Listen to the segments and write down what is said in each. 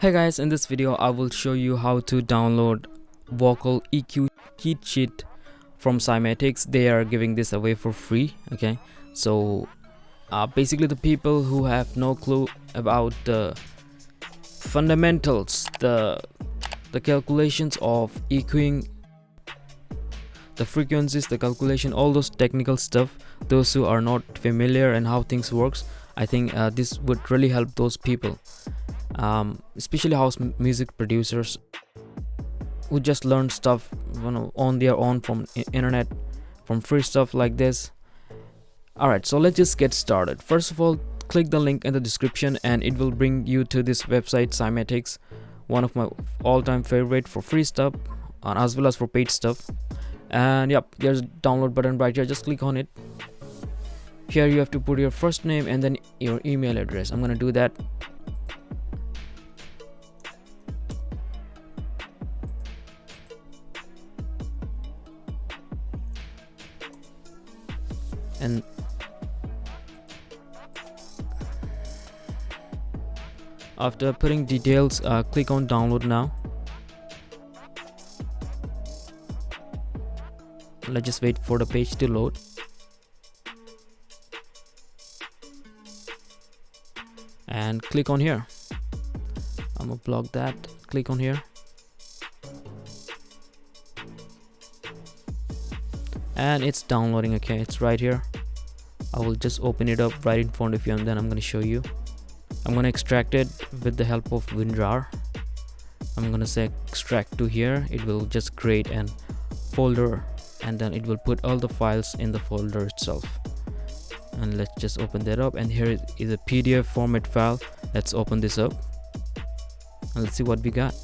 Hey guys, in this video I will show you how to download vocal EQ cheat sheet from Cymatics. They are giving this away for free. Okay, so basically the people who have no clue about the fundamentals, the calculations of EQing, the frequencies, the calculation, all those technical stuff, those who are not familiar and how things works, I think this would really help those people, especially house music producers who just learn stuff, on their own from internet, from free stuff like this. Alright, so let's just get started. First of all, click the link in the description and it will bring you to this website, Cymatics, one of my all-time favorite for free stuff as well as for paid stuff. And yep, there's a download button right here. Just click on it. Here you have to put your first name and then your email address. I'm gonna do that. And after putting details, click on download now. Let's just wait for the page to load. And click on here. I'm gonna block that. Click on here. And it's downloading. Okay, it's right here. I will just open it up right in front of you and then I'm gonna show you. I'm gonna extract it with the help of WinRAR. I'm gonna say extract to here. It will just create an folder and then it will put all the files in the folder itself. And let's just open that up, and here is a PDF format file. Let's open this up and let's see what we got.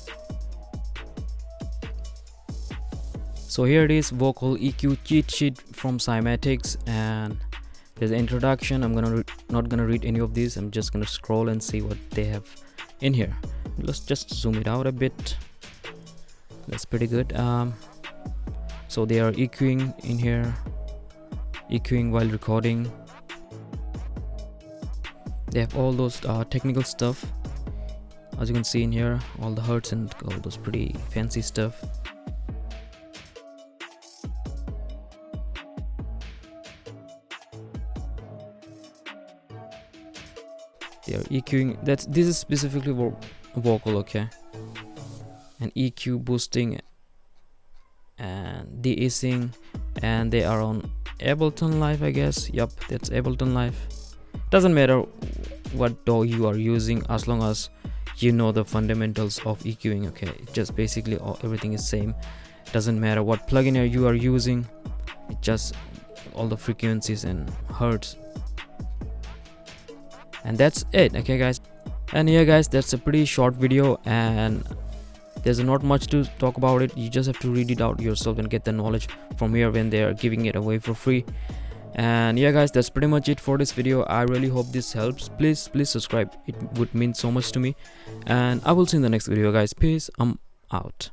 So here it is, vocal EQ cheat sheet from Cymatics, and there's an introduction. I'm not gonna read any of these. I'm just gonna scroll and see what they have in here. Let's just zoom it out a bit. That's pretty good. So they are EQing in here, EQing while recording. They have all those technical stuff, as you can see in here, all the hertz and all those pretty fancy stuff. They are EQing. This is specifically vocal, okay, and EQ boosting and de-icing, and they are on Ableton Live, I guess. Yep, that's Ableton Live. Doesn't matter what DAW you are using as long as you know the fundamentals of EQing. Okay, just basically everything is same. Doesn't matter what plugin you are using, it just all the frequencies and hertz. And that's it. Okay guys, and yeah guys, that's a pretty short video and there's not much to talk about it. You just have to read it out yourself and get the knowledge from here when they are giving it away for free. And yeah guys, that's pretty much it for this video. I really hope this helps. Please subscribe, it would mean so much to me, and I will see you in the next video guys. Peace, I'm out.